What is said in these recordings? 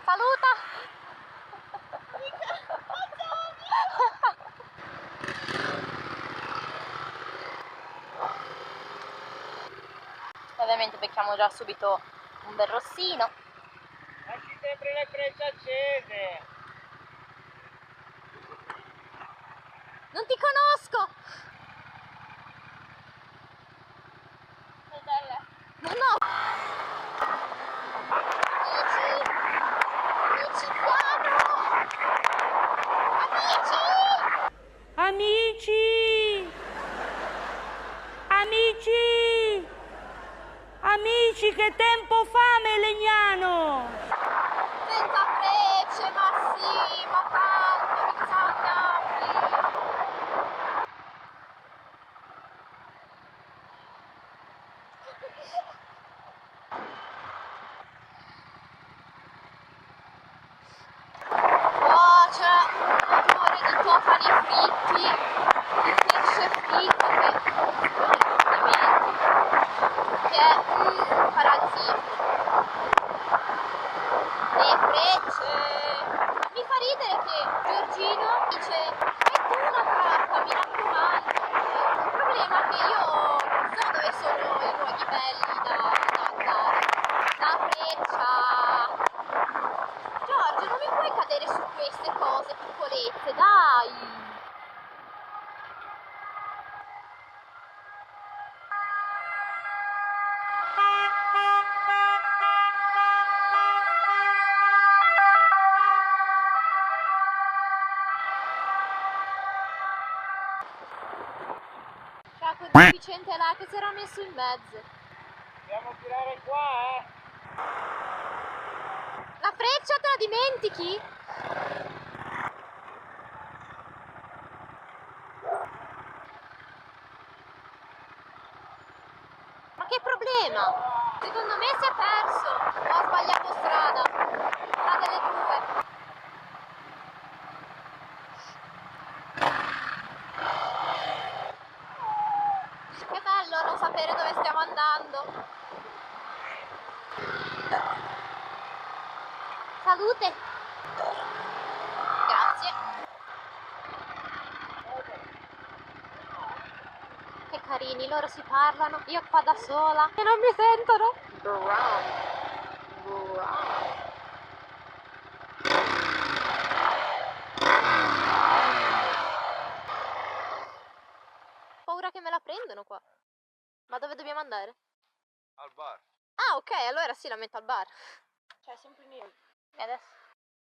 Saluta! Ovviamente becchiamo già subito un bel rossino. Lasci sempre le frecce accese. Non ti conosco! No, no! Amici! Amici, piano! Amici! Amici! Amici, che tempo fa, Melegnano! Senza frecce, ma sì, ma tanto, rizzandamoli! Oh, c'è un odore di tofani fritti, di pesce fritto che è paradisiaco. Le frecce! Mi fa ridere che Giorgino dice metti una tappa, mi raccomando. Il problema è che io non so dove sono i luoghi belli da andare. La freccia! Giorgio, non mi puoi cadere su queste cose piccolette, dai! C'era quel deficiente là che si era messo in mezzo. Dobbiamo tirare qua, La freccia te la dimentichi? Ma che problema? Secondo me si è perso. O ha sbagliato strada. Una delle due. Che bello non sapere dove stiamo andando. Salute. Grazie. Che carini, loro si parlano. Io qua da sola. E non mi sentono. Paura che me la prendono qua. Ma dove dobbiamo andare? Al bar. Ah, ok, allora sì, la metto al bar. Cioè, sempre niente. E adesso?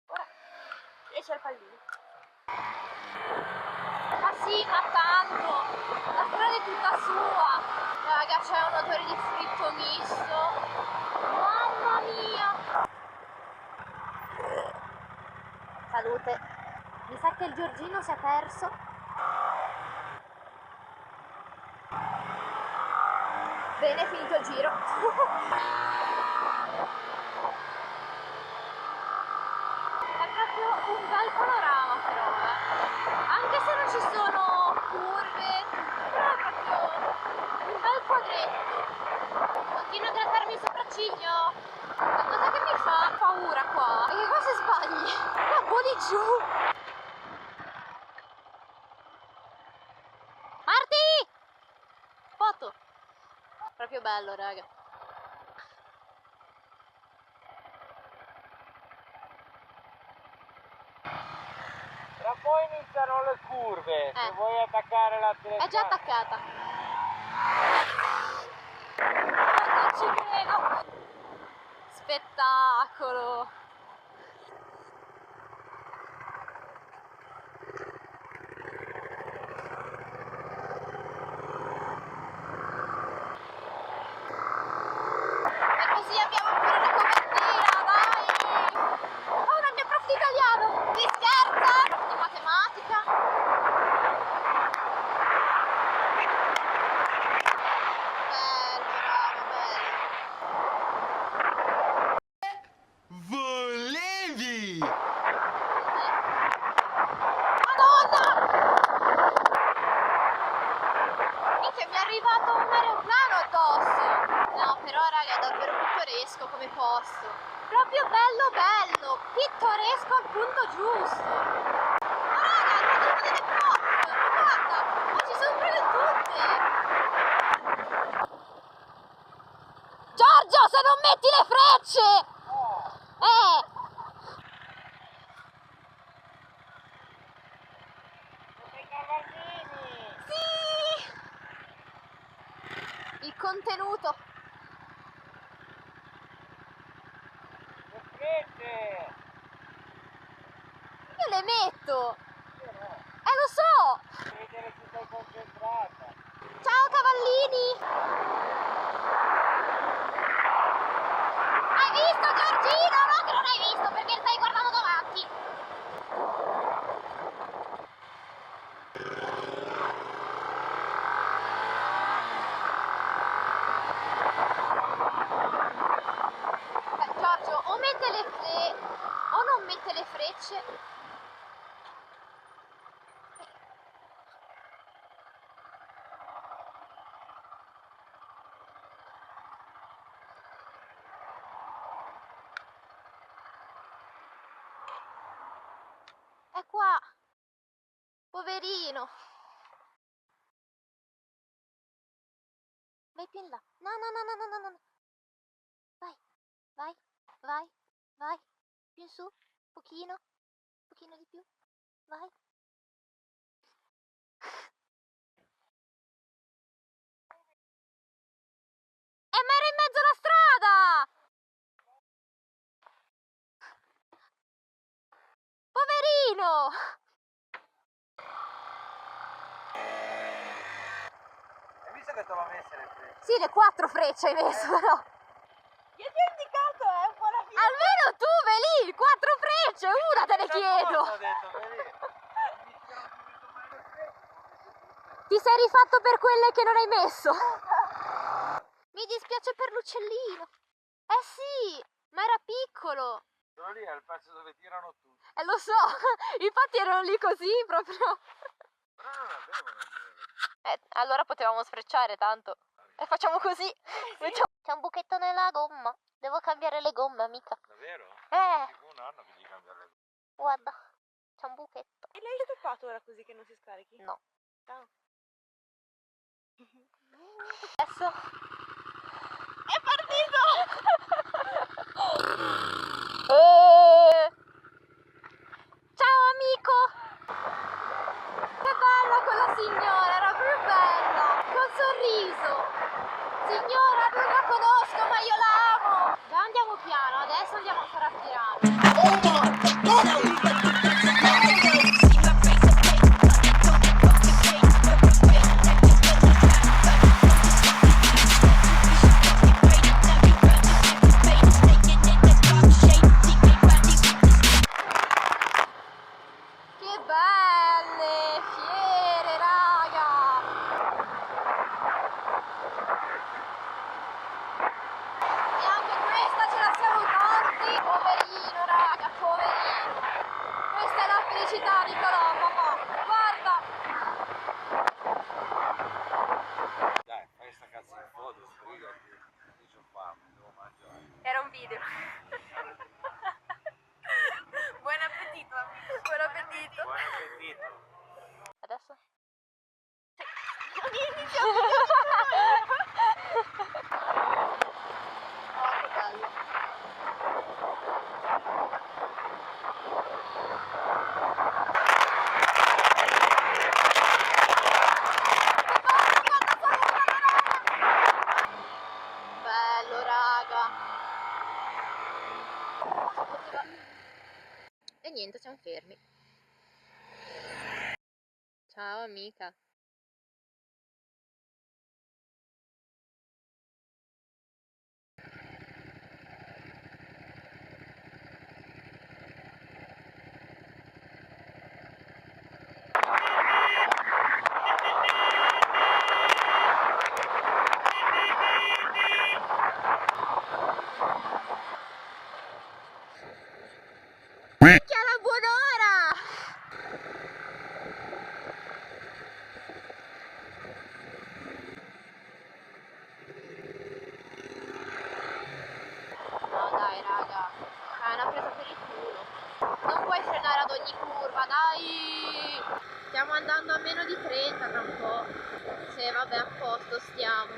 Ora esce il pallino. Ma sì, ma tanto! La strada è tutta sua! Raga, c'è un odore di fritto misto. Mamma mia! Salute. Mi sa che il Giorgino si è perso. Bene, è finito il giro. È proprio un bel panorama però, Anche se non ci sono curve, però è proprio un bel quadretto. Continuo a grattarmi il sopracciglio. La cosa che mi fa paura qua è che qua se sbagli la voli giù. Marti! Foto! Proprio bello, raga. Tra poi iniziano le curve, se vuoi attaccare la telecamera. È già attaccata. Non ci credo. Spettacolo. E così abbiamo pure la copertina, dai! Oh, non mio prof di italiano! Mi scherza! Prof di matematica! Bello, raga, bello! Volevi! Madonna! Minchia, mi è arrivato un aeroplano addosso! No, però raga, è davvero pittoresco come posto. Proprio bello bello, pittoresco al punto giusto. Ma raga, il modello delle pop, ma guarda, ma ci sono proprio tutte. Giorgio, se non metti le frecce! I cavallini! Sì! Il contenuto. Le frecce! Io le metto. Io no. Lo so. Devi vedere se sei concentrata. Ciao cavallini. Hai visto Giorgino? No che non hai visto perché stai guardando davanti. Giorgio, o mette o non mette le frecce. È qua. Poverino. Vai più in là. No, no, no, no, no, no, no. Vai, vai, vai, vai. Più in su. Pochino di più. Vai. Ma era in mezzo alla strada! Poverino! Hai visto che te l'ho messa le frecce? Sì, le 4 frecce hai messo, però. Io ti ho indicato, è un po' la fine. Almeno tu, Velì, 4 frecce, una te ne chiedo. Ho detto, vedi? Ti sei rifatto per quelle che non hai messo. Mi dispiace per l'uccellino. Sì, ma era piccolo. Quello lì è il pezzo dove tirano tutti. Lo so, infatti erano lì così proprio. Però non avevano Allora potevamo sfrecciare tanto. E facciamo così. C'è un buchetto nella gomma. Devo cambiare le gomme, amica. davvero? Eh, Tipo un anno che devi cambiare le guarda, c'è un buchetto. E l'hai stoppato ora così che non si scarichi? No. Ciao. Adesso È partito! Ciao amico! Che bella quella signora, era proprio bella, col sorriso. Signora, non la conosco, ma io la amo. Già andiamo piano, adesso andiamo a fare a Che belle fiere, raga! E anche questa ce la siamo tanti! Poverino, raga, poverino! Questa è la felicità, Nicolò, papà! Guarda! Dai, fai sta cazzo di foto, sbrigati. Io c'ho fame, devo mangiare. Era un video. Buon appetito, amico. Buon appetito. Buon appetito. Adesso? Oh, che bello! Bello, raga! E niente, siamo fermi. Ciao amica. Minchia, la buon'ora! è una presa per il culo. Non puoi frenare ad ogni curva, dai! Stiamo andando a meno di 30 tra un po'. Sì, vabbè, a posto stiamo.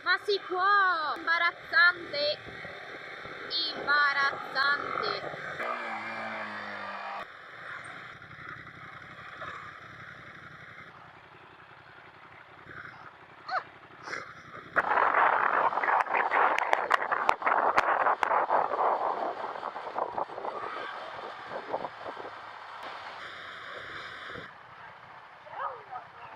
Ma si può! Imbarazzante! Imbarazzante!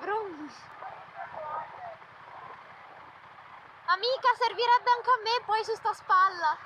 Brum. Amica, servirebbe anche a me poi su sta spalla.